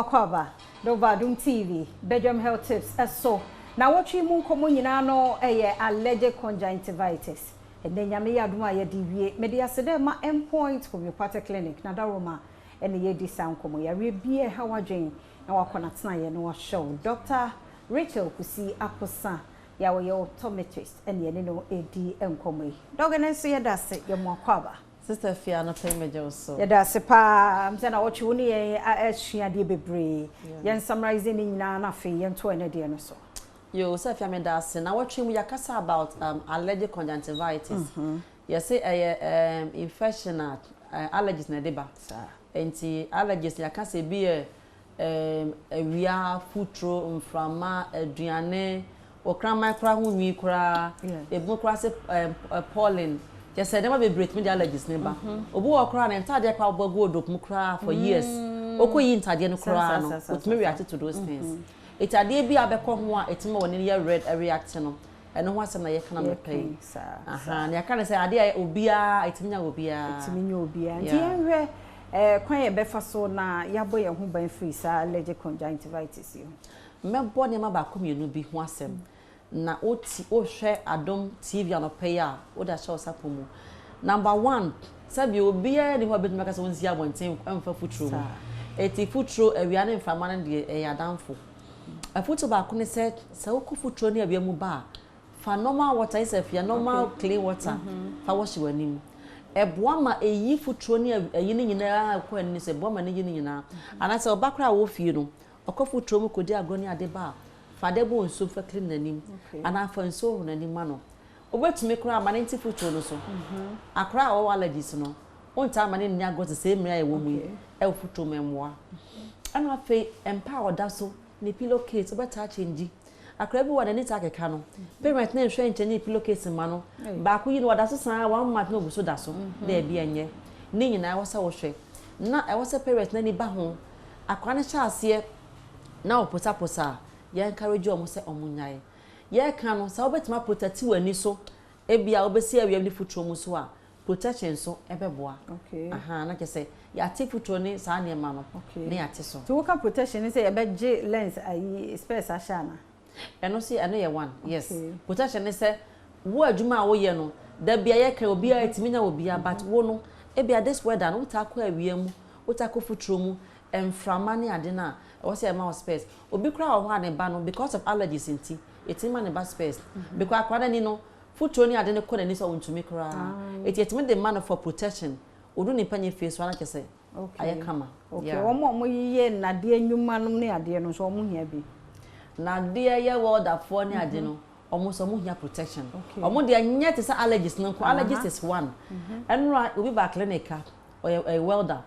Akwaba, do Badwam TV, Badwam Health Tips, so. Now what you mun komo nyina no allergic conjunctivitis. And then yame yaduma ye DVA, media sede ma endpoint homeopathic clinic, na daroma, and ye di sound komo ya rebie hawadwen, na wakona tena ye no show. Dr. Rachel Kusi Aposa, ya we optometrist, and ye no AD enkomo. Dogane so ye dase ye mo akwaba. Sister Fia no pay me so. Ya dase pa, am say na what you ni ye ahia de bebre. Yen summarizing nyina na fe yen to ene de no so. Yo, so if you mean that, now what we are talking about allergic conjunctivitis. You say infection allergies na deba. Enti allergies ya can say be a food throw inflama aduane okrama kra hu nwi kra e bu kra say pollen. You say dem be break me the allergies neba. Obu okra na entade kra obago odop mu kra for years. Okoyi entade no kra no. It may react to those things. It's a day be a beco one, it's more than a red a reaction. And what's an I can pay, sir. And I can't say idea obia, it's me obia, it's me obia. Dear, quite a befa so na yaboy and whom by free, sir, allergic conjunctivitis. You. Me born him about community be once. Na oti o share Adom TV on a payer, or that shows up. Number one, Sabi obia, the hobbit makers once ya one thing and for foot through. Eti foot through a reaning from man and a downfall. A foot back on said, so could trony a mu bar. For normal water is a normal clean water. For what she were name. A Badwam a ye foot trony a yin in a when is a woman in now. And I saw background wolf, you know, a coffee tromo could dear goni at the bar. For the bone so for clean the name. And I found so in any manner. Over to make cry my 90 foot trono so. I cry all allergies no. One time I didn't go the same way a woman, a foot to memoir. And I feel empowered that so. Ni pillowcase about touching. I crave one and it's like a canon. Parents name strange any pillowcase in mano. Back you know that's a 1 month no so that's so. There be an ye. Ning I was a shake. Not I was a parent nanny bahon. I can't chance here. Now put up with her. Ye encourage you almost say omunai. Ye canon, so bet my protective and so. Ebi I'll be see a really foot musua. Protection so ebeboa. Okay. Like I say, ya take foot on it, Sanya Mama. Okay. Near Tisso. To work up protection is a bed J lens, I space Ashana. And no see another one. Yes. Protection is a word Juma Oyeno. There be a yaka will be a timina will be a but wono. Ebia this weather, no taco a wiem, utako futrumu, and from money at dinner. Or say a mouse space. Or be crowd one and banner because of allergies in tea. It's in money bad space. Because I know. Foot only I didn't call any so to make cry. It yet made the manner for protection. Uduni penny face one like I say. Okay. I come. Okay. One more ye na dear new man near dear no so moon be. Na dear ya word that for near dino almost a moon protection. Okay. Or more dear yet is allergist no allergist is one. And right will be back clinic or a welder.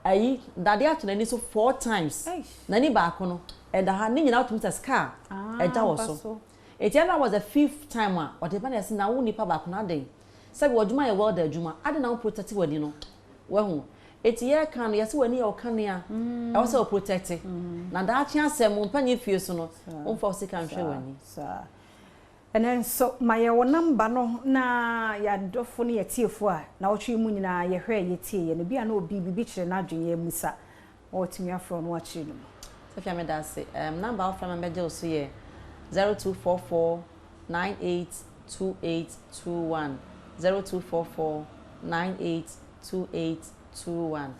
I that they actually so 4 times. Nani back on and the handing out Mr. Scar. A also. It was the 5th time or the penny na uni back na day. Say what you my world Juma. I don't know protective when you know. Well, it's year can yes when you can near. Also protected. Now that chance some penny feels no. For second show sir. And then so my number no na ya dofoni ya tiefo na otwe mu nyina ye hwe ye tie ye no bia na obi bibi kire na adwen ye musa. O timi afro no achi no. So if me that say number of from me so ye 0244 982821 0244 982821.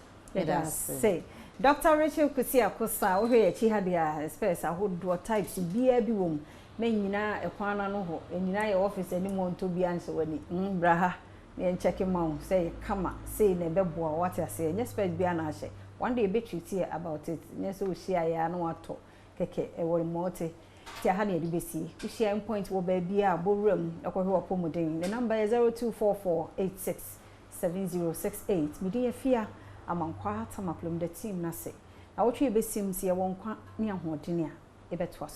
Say Dr. Rachel Kusi Aposa wo hwe echi ha dia space ahodo types bia bi wom na nyina ekwana no ho nyina ye office ani mo nto bia nso wani bra ha na check ma say kama say na beboa what ya say nya space bia na ahye one day be treat about it nya so share ya no ato keke e wo mote tia ha na edi besi share point wo ba bia borum ekwohwe opomuden the number is 0244867068 midi afia amankwa tamaklum the team na say na wotwe besim se ye wonkwa ne ahodene a ebetwa